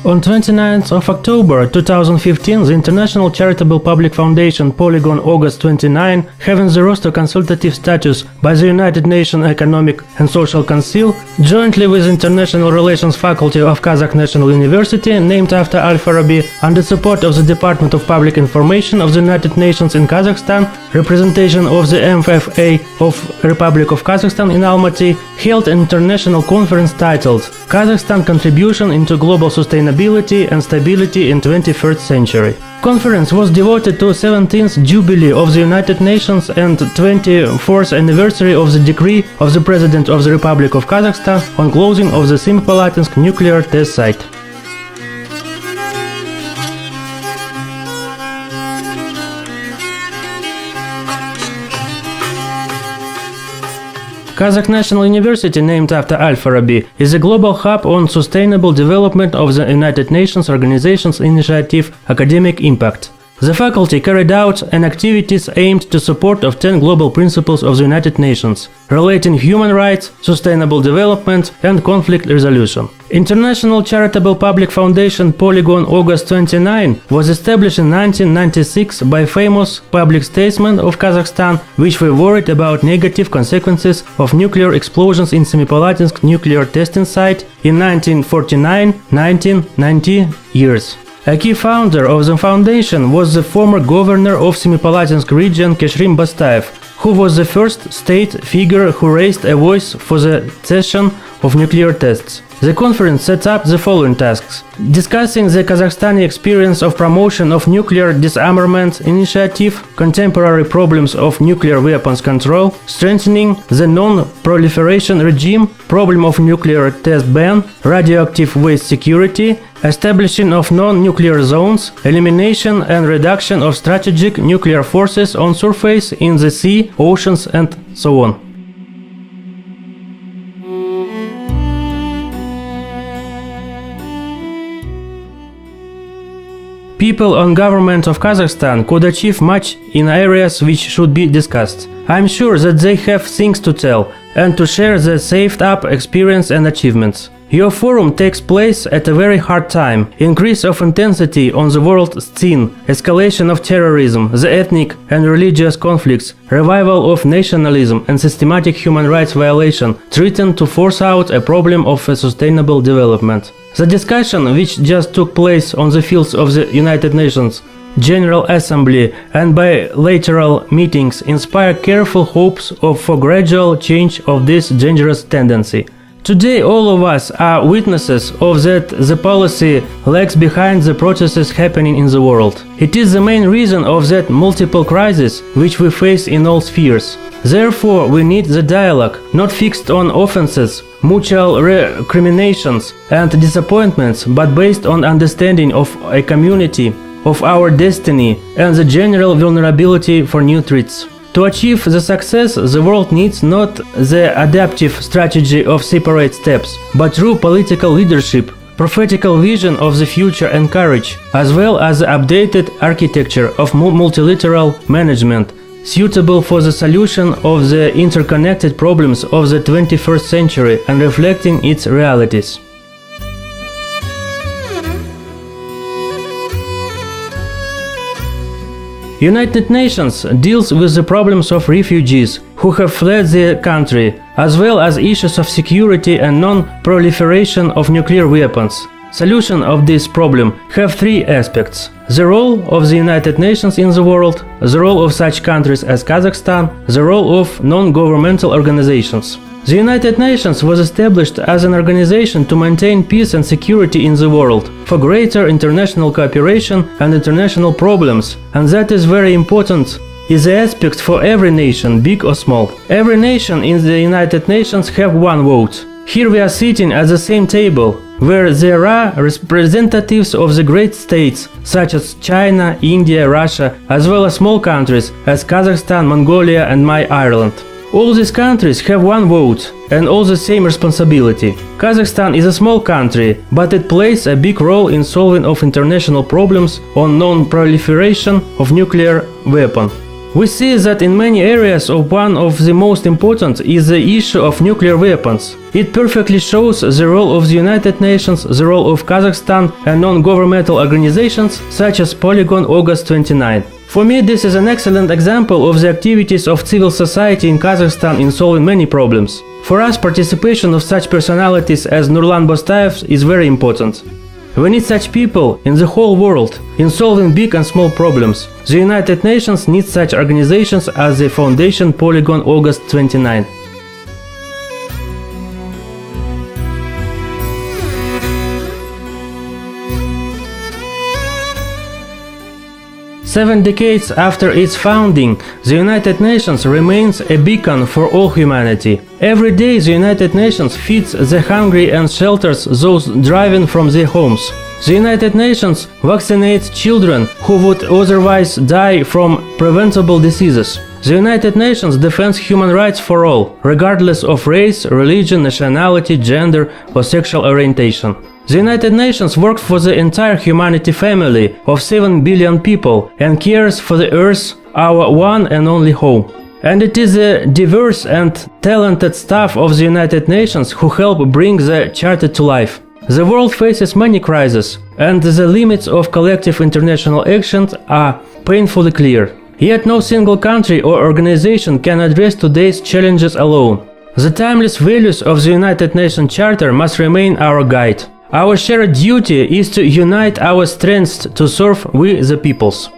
On 29th of October 2015, the international charitable public foundation Polygon-August 29, having the roster consultative status by the United Nations Economic and Social Council, jointly with International Relations Faculty of Kazakh National University, named after al-Farabi, under support of the Department of Public Information of the United Nations in Kazakhstan, representation of the MFA of Republic of Kazakhstan in Almaty, held an international conference titled Kazakhstan Contribution into Global Sustainability and Stability in 21st Century. Conference was devoted to 17th Jubilee of the United Nations and 24th anniversary of the decree of the President of the Republic of Kazakhstan on closing of the Semipalatinsk nuclear test site. Kazakh National University, named after al-Farabi, is a global hub on sustainable development of the United Nations Organization's initiative Academic Impact. The faculty carried out activities aimed to support of 10 global principles of the United Nations, relating human rights, sustainable development and conflict resolution. International Charitable Public Foundation Polygon-August 29 was established in 1996 by famous public statesmen of Kazakhstan, which were worried about negative consequences of nuclear explosions in Semipalatinsk nuclear testing site in 1949-1990 years. A key founder of the foundation was the former governor of Semipalatinsk region Keshrim Bastayev, who was the first state figure who raised a voice for the cessation of nuclear tests. The conference set up the following tasks: discussing the Kazakhstani experience of promotion of nuclear disarmament initiative, contemporary problems of nuclear weapons control, strengthening the non-proliferation regime, problem of nuclear test ban, radioactive waste security, establishing of non-nuclear zones, elimination and reduction of strategic nuclear forces on surface, in the sea, oceans and so on. People and government of Kazakhstan could achieve much in areas which should be discussed. I'm sure that they have things to tell and to share their saved-up experience and achievements. Your forum takes place at a very hard time. Increase of intensity on the world scene, escalation of terrorism, the ethnic and religious conflicts, revival of nationalism and systematic human rights violation threaten to force out a problem of a sustainable development. The discussion, which just took place on the fields of the United Nations General Assembly and bilateral meetings, inspire careful hopes for gradual change of this dangerous tendency. Today all of us are witnesses of that the policy lags behind the processes happening in the world. It is the main reason of that multiple crises which we face in all spheres. Therefore we need the dialogue, not fixed on offenses, mutual recriminations and disappointments, but based on understanding of a community, of our destiny and the general vulnerability for new threats. To achieve the success, the world needs not the adaptive strategy of separate steps, but true political leadership, prophetical vision of the future and courage, as well as the updated architecture of multilateral management, suitable for the solution of the interconnected problems of the 21st century and reflecting its realities. United Nations deals with the problems of refugees who have fled their country, as well as issues of security and non-proliferation of nuclear weapons. Solution of this problem have three aspects: the role of the United Nations in the world, the role of such countries as Kazakhstan, the role of non-governmental organizations. The United Nations was established as an organization to maintain peace and security in the world, for greater international cooperation and international problems, and that is very important is the aspect for every nation, big or small. Every nation in the United Nations have one vote. Here we are sitting at the same table, where there are representatives of the great states, such as China, India, Russia, as well as small countries as Kazakhstan, Mongolia and my Ireland. All these countries have one vote and all the same responsibility. Kazakhstan is a small country, but it plays a big role in solving of international problems on non-proliferation of nuclear weapon. We see that in many areas one of the most important is the issue of nuclear weapons. It perfectly shows the role of the United Nations, the role of Kazakhstan and non-governmental organizations such as Polygon-August 29. For me, this is an excellent example of the activities of civil society in Kazakhstan in solving many problems. For us, participation of such personalities as Nurlan Bostayev is very important. We need such people in the whole world in solving big and small problems. The United Nations needs such organizations as the Foundation Polygon-August 29. Seven decades after its founding, the United Nations remains a beacon for all humanity. Every day the United Nations feeds the hungry and shelters those driven from their homes. The United Nations vaccinates children who would otherwise die from preventable diseases. The United Nations defends human rights for all, regardless of race, religion, nationality, gender or sexual orientation. The United Nations works for the entire humanity family of 7 billion people and cares for the Earth, our one and only home. And it is the diverse and talented staff of the United Nations who help bring the Charter to life. The world faces many crises, and the limits of collective international action are painfully clear. Yet no single country or organization can address today's challenges alone. The timeless values of the United Nations Charter must remain our guide. Our shared duty is to unite our strengths to serve we the peoples.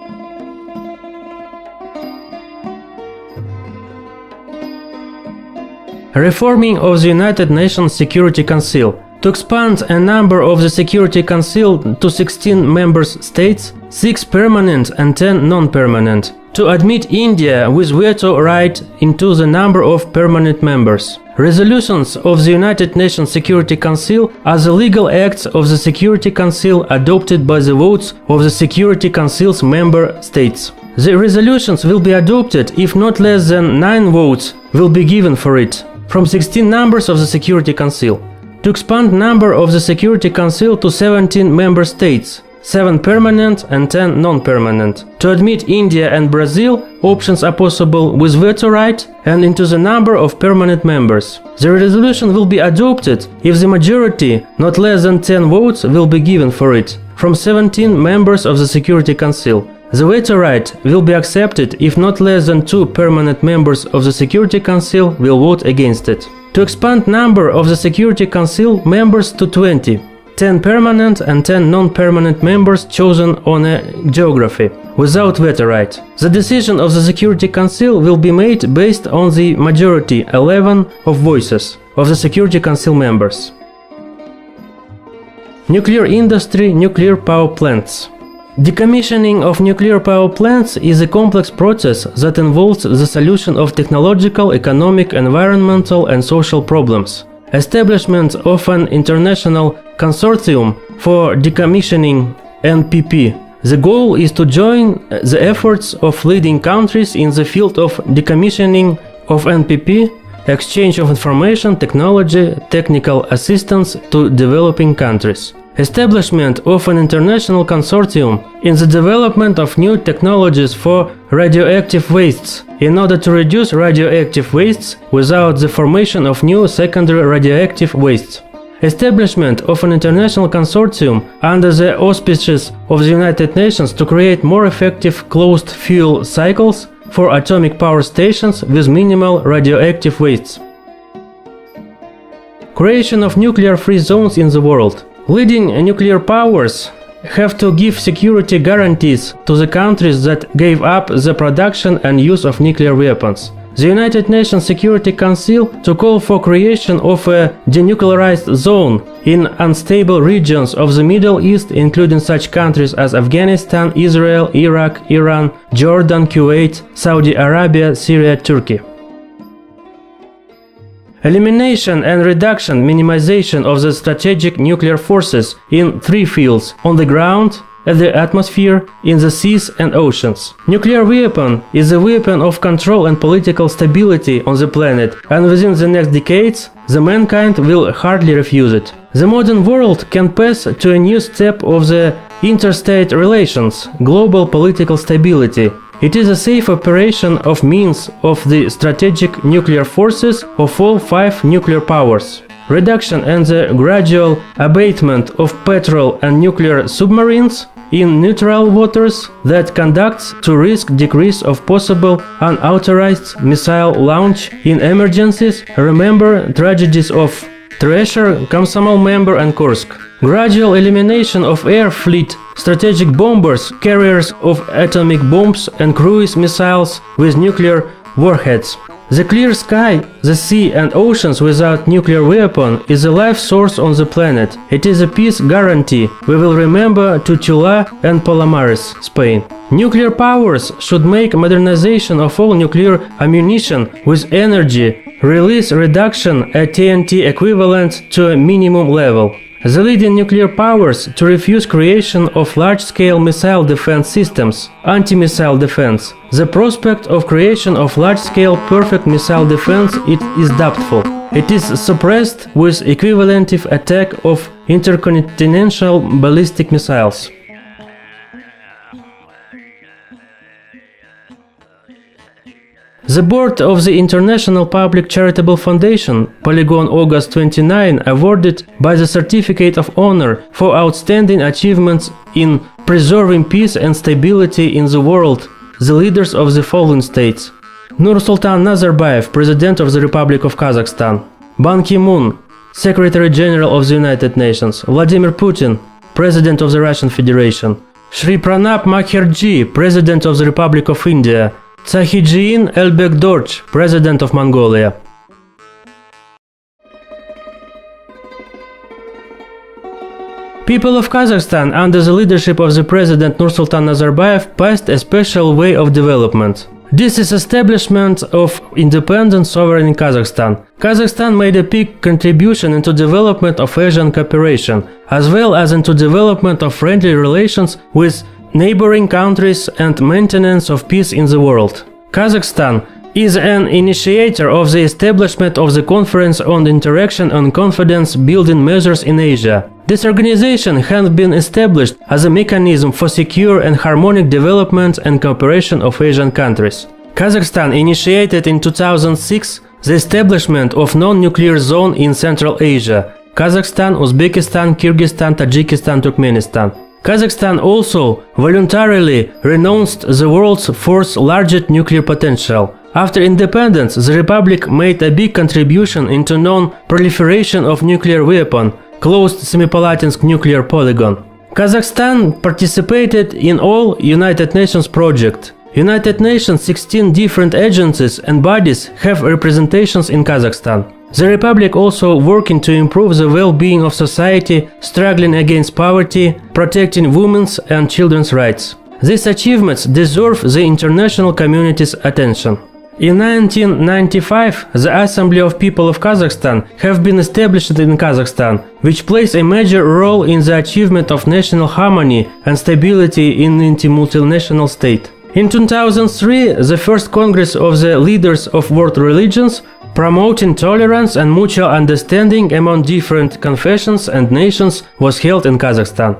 Reforming of the United Nations Security Council. To expand a number of the Security Council to 16 member states, 6 permanent and 10 non-permanent. To admit India with veto right into the number of permanent members. Resolutions of the United Nations Security Council are the legal acts of the Security Council adopted by the votes of the Security Council's member states. The resolutions will be adopted if not less than 9 votes will be given for it, from 16 members of the Security Council. To expand number of the Security Council to 17 member states, 7 permanent and 10 non-permanent. To admit India and Brazil, options are possible with veto right and into the number of permanent members. The resolution will be adopted if the majority, not less than 10 votes, will be given for it, from 17 members of the Security Council. The veto right will be accepted if not less than 2 permanent members of the Security Council will vote against it. To expand number of the Security Council members to 20. 10 permanent and 10 non-permanent members chosen on a geography, without veto right. The decision of the Security Council will be made based on the majority, 11, of voices of the Security Council members. Nuclear industry, nuclear power plants. Decommissioning of nuclear power plants is a complex process that involves the solution of technological, economic, environmental and social problems. Establishment of an international consortium for decommissioning NPP. The goal is to join the efforts of leading countries in the field of decommissioning of NPP, exchange of information, technology, technical assistance to developing countries. Establishment of an international consortium in the development of new technologies for radioactive wastes in order to reduce radioactive wastes without the formation of new secondary radioactive wastes. Establishment of an international consortium under the auspices of the United Nations to create more effective closed fuel cycles for atomic power stations with minimal radioactive wastes. Creation of nuclear-free zones in the world. Leading nuclear powers have to give security guarantees to the countries that gave up the production and use of nuclear weapons. The United Nations Security Council to call for creation of a denuclearized zone in unstable regions of the Middle East, including such countries as Afghanistan, Israel, Iraq, Iran, Jordan, Kuwait, Saudi Arabia, Syria, Turkey. Elimination and reduction, minimization of the strategic nuclear forces in 3 fields: on the ground, at the atmosphere, in the seas and oceans. Nuclear weapon is a weapon of control and political stability on the planet, and within the next decades, the mankind will hardly refuse it. The modern world can pass to a new step of the interstate relations, global political stability, It is a safe operation of means of the strategic nuclear forces of all 5 nuclear powers. Reduction and the gradual abatement of petrol and nuclear submarines in neutral waters that conducts to risk decrease of possible unauthorized missile launch in emergencies. Remember tragedies of Treasure, Councill member and Kursk. Gradual elimination of air fleet, strategic bombers, carriers of atomic bombs and cruise missiles with nuclear warheads. The clear sky, the sea and oceans without nuclear weapon is a life source on the planet. It is a peace guarantee. We will remember to Tula and Palomares, Spain. Nuclear powers should make modernization of all nuclear ammunition with energy release reduction at TNT equivalent to a minimum level. The leading nuclear powers to refuse creation of large-scale missile defense systems, anti-missile defense. The prospect of creation of large-scale perfect missile defense is doubtful. It is suppressed with equivalent attack of intercontinental ballistic missiles. The board of the International Public Charitable Foundation, Polygon-August 29, awarded by the Certificate of Honor for outstanding achievements in preserving peace and stability in the world the leaders of the following states: Nursultan Nazarbayev, President of the Republic of Kazakhstan; Ban Ki-moon, Secretary General of the United Nations; Vladimir Putin, President of the Russian Federation; Shri Pranab Mukherjee, President of the Republic of India; Tsahijiin Elbek-Dorj, President of Mongolia. People of Kazakhstan, under the leadership of the President Nursultan Nazarbayev, passed a special way of development. This is establishment of independent sovereign Kazakhstan. Kazakhstan made a big contribution into development of Asian cooperation, as well as into development of friendly relations with neighboring countries and maintenance of peace in the world. Kazakhstan is an initiator of the establishment of the Conference on Interaction and Confidence Building Measures in Asia. This organization has been established as a mechanism for secure and harmonic development and cooperation of Asian countries. Kazakhstan initiated in 2006 the establishment of non-nuclear zone in Central Asia: Kazakhstan, Uzbekistan, Kyrgyzstan, Tajikistan, Turkmenistan. Kazakhstan also voluntarily renounced the world's fourth largest nuclear potential. After independence, the republic made a big contribution into non-proliferation of nuclear weapon, closed Semipalatinsk nuclear polygon. Kazakhstan participated in all United Nations projects. United Nations 16 different agencies and bodies have representations in Kazakhstan. The Republic also working to improve the well-being of society, struggling against poverty, protecting women's and children's rights. These achievements deserve the international community's attention. In 1995, the Assembly of People of Kazakhstan have been established in Kazakhstan, which plays a major role in the achievement of national harmony and stability in the multinational state. In 2003, the first Congress of the Leaders of World Religions, promoting tolerance and mutual understanding among different confessions and nations, was held in Kazakhstan.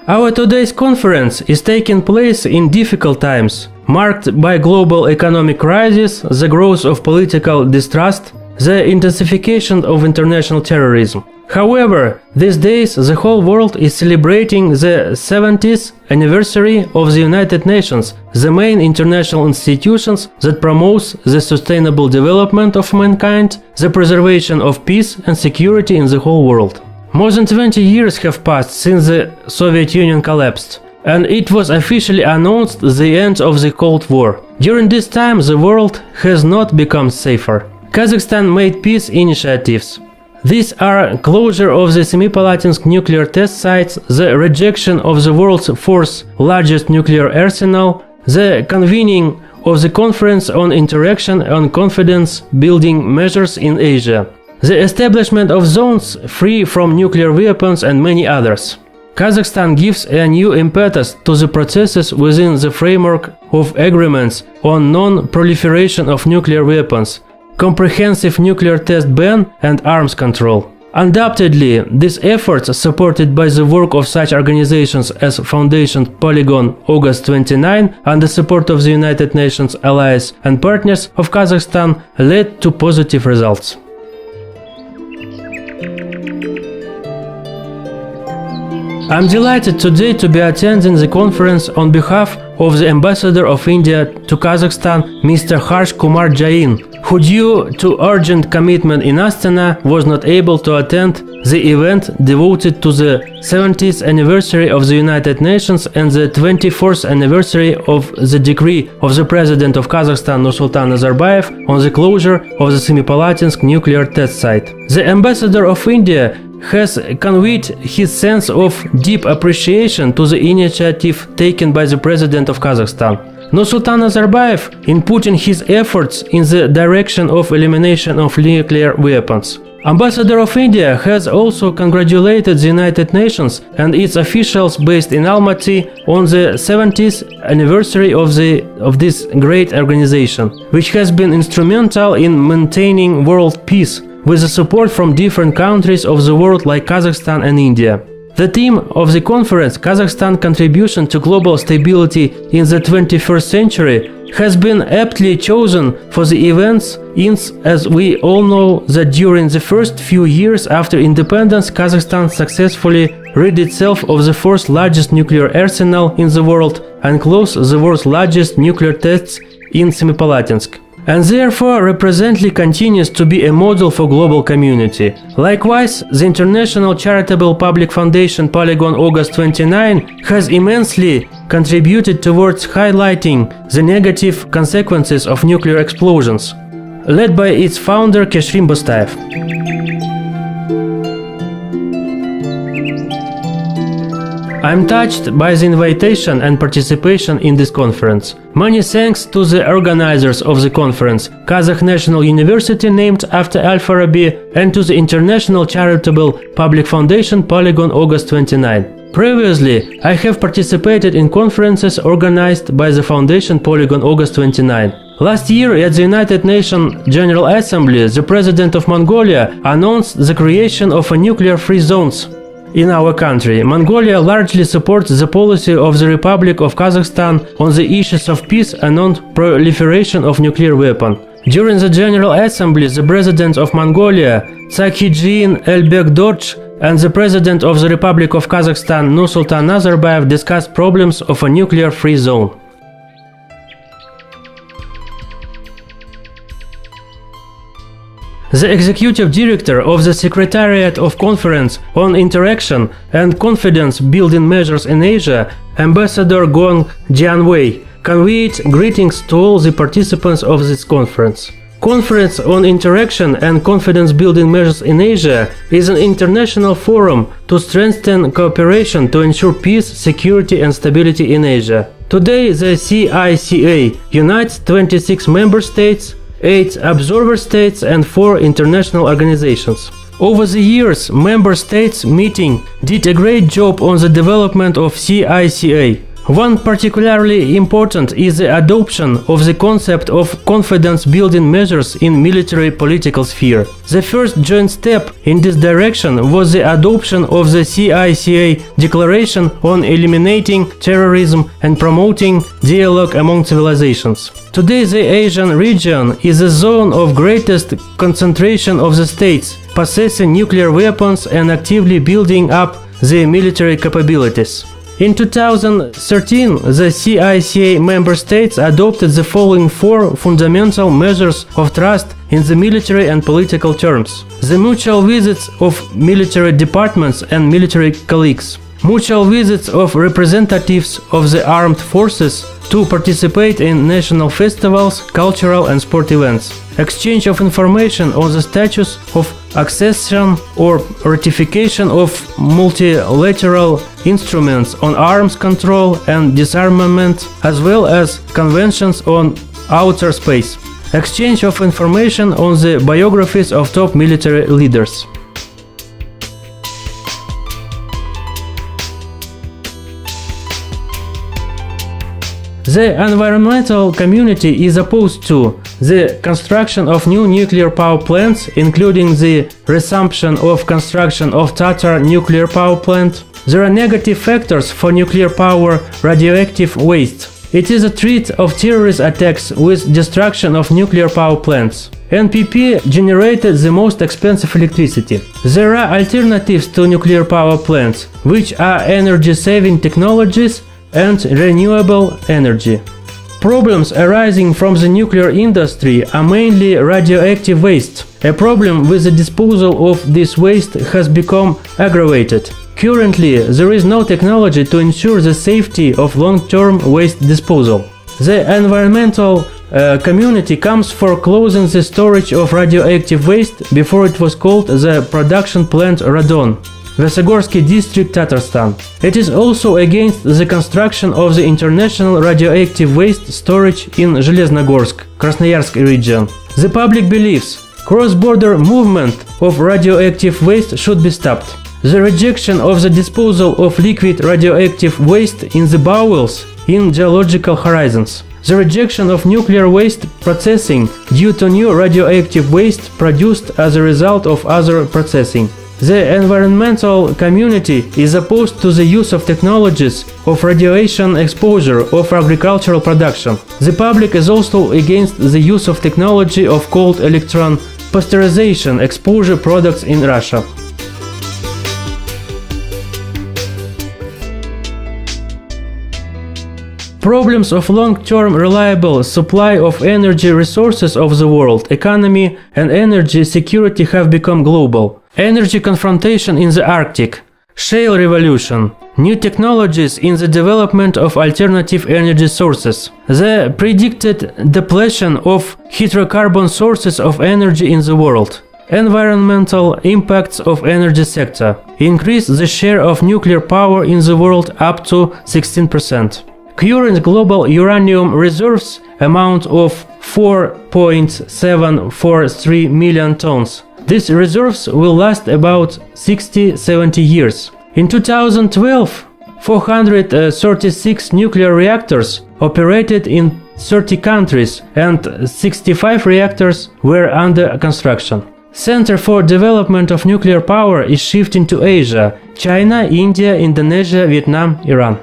Our today's conference is taking place in difficult times, marked by global economic crisis, the growth of political distrust, the intensification of international terrorism. However, these days the whole world is celebrating the 70th anniversary of the United Nations, the main international institutions that promotes the sustainable development of mankind, the preservation of peace and security in the whole world. More than 20 years have passed since the Soviet Union collapsed, and it was officially announced the end of the Cold War. During this time, the world has not become safer. Kazakhstan made peace initiatives. These are closure of the Semipalatinsk nuclear test sites, the rejection of the world's fourth largest nuclear arsenal, the convening of the Conference on Interaction and Confidence Building Measures in Asia, the establishment of zones free from nuclear weapons, and many others. Kazakhstan gives a new impetus to the processes within the framework of agreements on non-proliferation of nuclear weapons, comprehensive nuclear test ban and arms control. Undoubtedly, these efforts, supported by the work of such organizations as Foundation Polygon-August 29 and the support of the United Nations allies and partners of Kazakhstan, led to positive results. I'm delighted today to be attending the conference on behalf of the Ambassador of India to Kazakhstan, Mr. Harsh Kumar Jain, who due to urgent commitment in Astana was not able to attend the event devoted to the 70th anniversary of the United Nations and the 24th anniversary of the decree of the President of Kazakhstan Nursultan Nazarbayev on the closure of the Semipalatinsk nuclear test site. The Ambassador of India has conveyed his sense of deep appreciation to the initiative taken by the President of Kazakhstan, Nursultan Nazarbayev, in putting his efforts in the direction of elimination of nuclear weapons. Ambassador of India has also congratulated the United Nations and its officials based in Almaty on the 70th anniversary of this great organization, which has been instrumental in maintaining world peace, with the support from different countries of the world like Kazakhstan and India. The theme of the conference, Kazakhstan's contribution to global stability in the 21st century, has been aptly chosen for the events, as we all know that during the first few years after independence, Kazakhstan successfully rid itself of the fourth largest nuclear arsenal in the world and closed the world's largest nuclear tests in Semipalatinsk, and therefore represently continues to be a model for global community. Likewise, the international charitable public foundation Polygon-August 29 has immensely contributed towards highlighting the negative consequences of nuclear explosions, led by its founder Keshrim Bostayev. I'm touched by the invitation and participation in this conference. Many thanks to the organizers of the conference, Kazakh National University named after al-Farabi, and to the International Charitable Public Foundation Polygon-August 29. Previously, I have participated in conferences organized by the Foundation Polygon-August 29. Last year at the United Nations General Assembly, the President of Mongolia announced the creation of a nuclear-free zones in our country. Mongolia largely supports the policy of the Republic of Kazakhstan on the issues of peace and non-proliferation of nuclear weapons. During the General Assembly, the President of Mongolia, Sakhijiin Elbekdorj, and the President of the Republic of Kazakhstan, Nursultan Nazarbayev, discussed problems of a nuclear-free zone. The Executive Director of the Secretariat of Conference on Interaction and Confidence-Building Measures in Asia, Ambassador Gong Jianwei, conveyed greetings to all the participants of this conference. Conference on Interaction and Confidence-Building Measures in Asia is an international forum to strengthen cooperation to ensure peace, security and stability in Asia. Today, the CICA unites 26 member states, 8 observer states and 4 international organizations. Over the years, member states meeting did a great job on the development of CICA. One particularly important is the adoption of the concept of confidence-building measures in military political sphere. The first joint step in this direction was the adoption of the CICA Declaration on Eliminating Terrorism and Promoting Dialogue Among Civilizations. Today, the Asian region is a zone of greatest concentration of the states possessing nuclear weapons and actively building up their military capabilities. In 2013, the CICA member states adopted the following 4 fundamental measures of trust in the military and political terms: the mutual visits of military departments and military colleagues, mutual visits of representatives of the armed forces to participate in national festivals, cultural and sport events, exchange of information on the status of accession or ratification of multilateral instruments on arms control and disarmament, as well as conventions on outer space, exchange of information on the biographies of top military leaders. The environmental community is opposed to the construction of new nuclear power plants, including the resumption of construction of Tatar nuclear power plant. There are negative factors for nuclear power: radioactive waste. It is a threat of terrorist attacks with destruction of nuclear power plants. NPP generated the most expensive electricity. There are alternatives to nuclear power plants, which are energy-saving technologies and renewable energy. Problems arising from the nuclear industry are mainly radioactive waste. A problem with the disposal of this waste has become aggravated. Currently, there is no technology to ensure the safety of long-term waste disposal. The environmental community comes for closing the storage of radioactive waste before it was called the production plant Radon, Vesegorsky district, Tatarstan. It is also against the construction of the international radioactive waste storage in Zheleznogorsk, Krasnoyarsk region. The public believes cross-border movement of radioactive waste should be stopped. The rejection of the disposal of liquid radioactive waste in the bowels in geological horizons. The rejection of nuclear waste processing due to new radioactive waste produced as a result of other processing. The environmental community is opposed to the use of technologies of radiation exposure of agricultural production. The public is also against the use of technology of cold electron pasteurization exposure products in Russia. Problems of long-term reliable supply of energy resources of the world economy and energy security have become global. Energy confrontation in the Arctic, shale revolution, new technologies in the development of alternative energy sources, the predicted depletion of hydrocarbon sources of energy in the world, environmental impacts of energy sector, increase the share of nuclear power in the world up to 16%. Current global uranium reserves amount of 4.743 million tons. These reserves will last about 60-70 years. In 2012, 436 nuclear reactors operated in 30 countries and 65 reactors were under construction. Center for Development of Nuclear Power is shifting to Asia: China, India, Indonesia, Vietnam, Iran.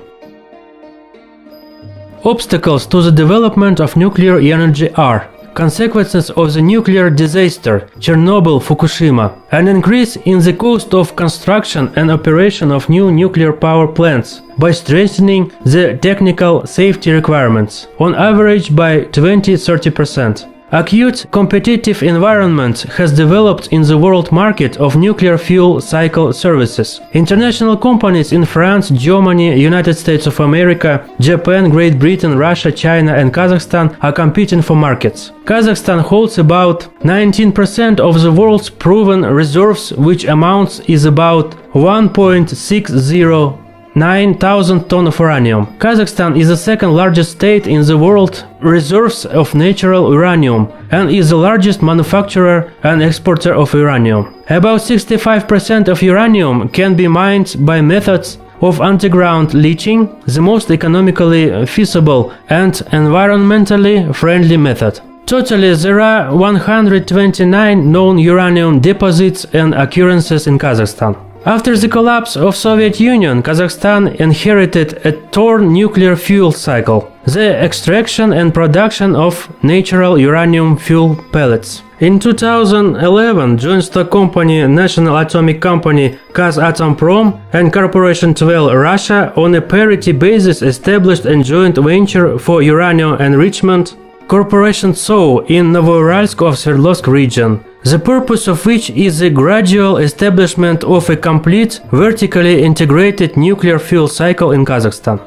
Obstacles to the development of nuclear energy are consequences of the nuclear disaster Chernobyl, Fukushima, an increase in the cost of construction and operation of new nuclear power plants by strengthening the technical safety requirements, on average by 20-30%. Acute competitive environment has developed in the world market of nuclear fuel cycle services. International companies in France, Germany, United States of America, Japan, Great Britain, Russia, China and Kazakhstan are competing for markets. Kazakhstan holds about 19% of the world's proven reserves, which amounts is about 1.609,000 tons of uranium. Kazakhstan is the second largest state in the world reserves of natural uranium and is the largest manufacturer and exporter of uranium. About 65% of uranium can be mined by methods of underground leaching, the most economically feasible and environmentally friendly method. Totally, there are 129 known uranium deposits and occurrences in Kazakhstan. After the collapse of Soviet Union, Kazakhstan inherited a torn nuclear fuel cycle, the extraction and production of natural uranium fuel pellets. In 2011, joint stock company National Atomic Company Kazatomprom and Corporation 12 Russia on a parity basis established a joint venture for uranium enrichment, Corporation SO in Novouralsk of Sverdlovsk region, the purpose of which is the gradual establishment of a complete, vertically integrated nuclear fuel cycle in Kazakhstan.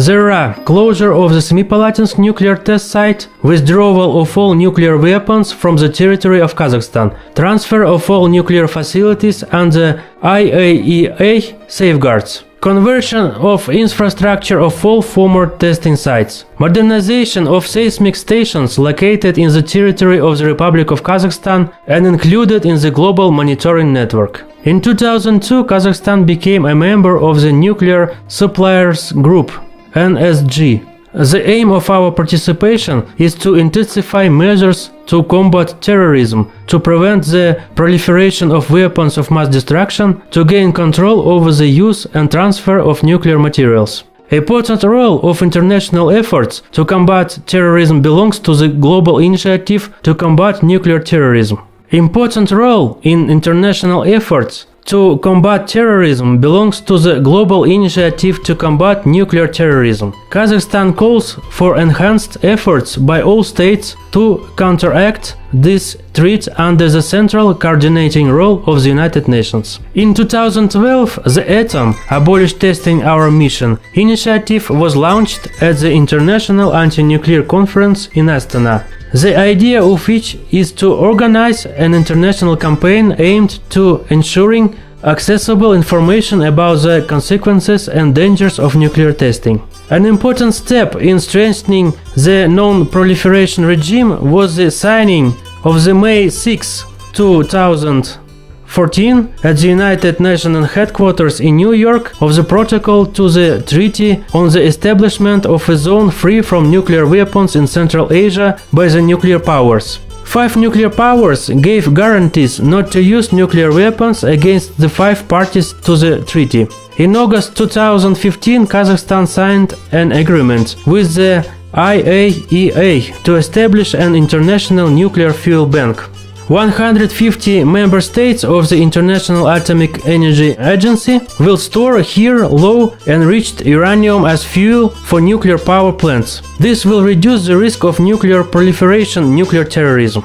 There are closure of the Semipalatinsk nuclear test site, withdrawal of all nuclear weapons from the territory of Kazakhstan, transfer of all nuclear facilities under IAEA safeguards. Conversion of infrastructure of all former testing sites. Modernization of seismic stations located in the territory of the Republic of Kazakhstan and included in the global monitoring network. In 2002, Kazakhstan became a member of the Nuclear Suppliers Group, NSG. The aim of our participation is to intensify measures to combat terrorism, to prevent the proliferation of weapons of mass destruction, to gain control over the use and transfer of nuclear materials. A potent role of international efforts to combat terrorism belongs to the global initiative to combat nuclear terrorism. Important role in international efforts to combat terrorism belongs to the global initiative to combat nuclear terrorism. Kazakhstan calls for enhanced efforts by all states to counteract this threat under the central coordinating role of the United Nations. In 2012, the ATOM Abolish Testing Our Mission initiative was launched at the International Anti-Nuclear Conference in Astana. The idea of which is to organize an international campaign aimed to ensuring accessible information about the consequences and dangers of nuclear testing. An important step in strengthening the non-proliferation regime was the signing of the May 6, 2014 at the United Nations headquarters in New York of the protocol to the Treaty on the establishment of a zone free from nuclear weapons in Central Asia by the nuclear powers. 5 nuclear powers gave guarantees not to use nuclear weapons against the 5 parties to the treaty. In August 2015, Kazakhstan signed an agreement with the IAEA to establish an international nuclear fuel bank. 150 member states of the International Atomic Energy Agency will store here low-enriched uranium as fuel for nuclear power plants. This will reduce the risk of nuclear proliferation, nuclear terrorism.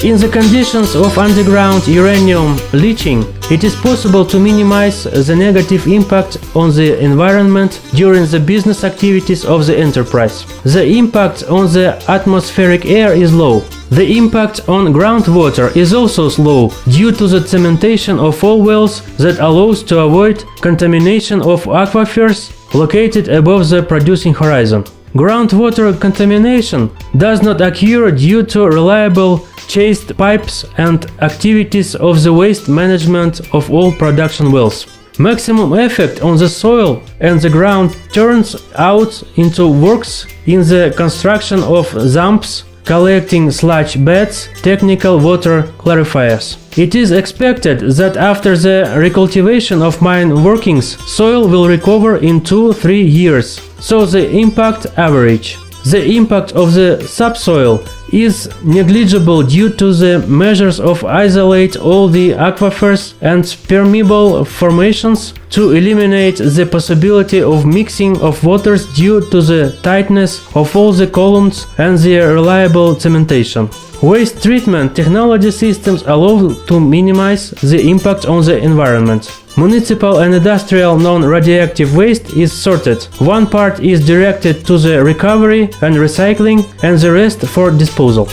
In the conditions of underground uranium leaching, it is possible to minimize the negative impact on the environment during the business activities of the enterprise. The impact on the atmospheric air is low. The impact on groundwater is also low due to the cementation of all wells that allows to avoid contamination of aquifers located above the producing horizon. Groundwater contamination does not occur due to reliable chased pipes and activities of the waste management of all production wells. Maximum effect on the soil and the ground turns out into works in the construction of sumps, collecting sludge beds, technical water clarifiers. It is expected that after the recultivation of mine workings, soil will recover in 2-3 years, so the impact average. The impact of the subsoil is negligible due to the measures of isolate all the aquifers and permeable formations to eliminate the possibility of mixing of waters due to the tightness of all the columns and the reliable cementation. Waste treatment technology systems allow to minimize the impact on the environment. Municipal and industrial non-radioactive waste is sorted. One part is directed to the recovery and recycling and the rest for disposal.